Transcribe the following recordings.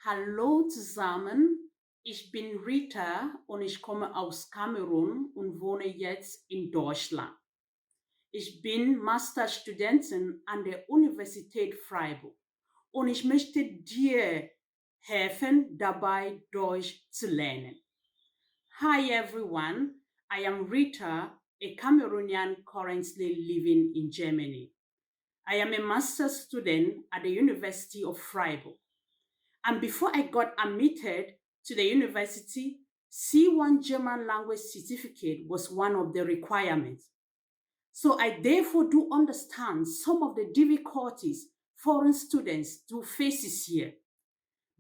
Hallo zusammen, ich bin Rita und ich komme aus Kamerun und wohne jetzt in Deutschland. Ich bin Masterstudentin an der Universität Freiburg und ich möchte dir helfen, dabei Deutsch zu lernen. Hi everyone, I am Rita, a Cameroonian currently living in Germany. I am a master's student at the University of Freiburg. And before I got admitted to the university, C1 German language certificate was one of the requirements. So I therefore do understand some of the difficulties foreign students do faces here.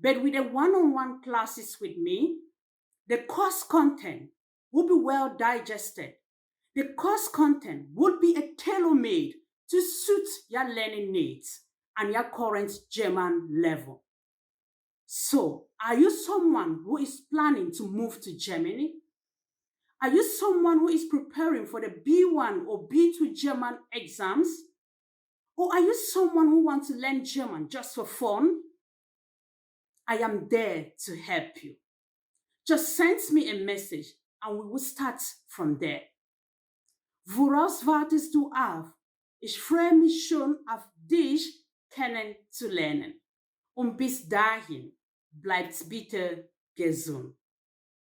But with the one-on-one classes with me, the course content will be well digested. The course content would be a tailor-made to suit your learning needs and your current German level. So, are you someone who is planning to move to Germany? Are you someone who is preparing for the B1 or B2 German exams? Or are you someone who wants to learn German just for fun? I am there to help you. Just send me a message and we will start from there. Woraus wartest du auf? Ich freue mich schon auf dich kennenzulernen. Und bis dahin, bleibt bitte gesund.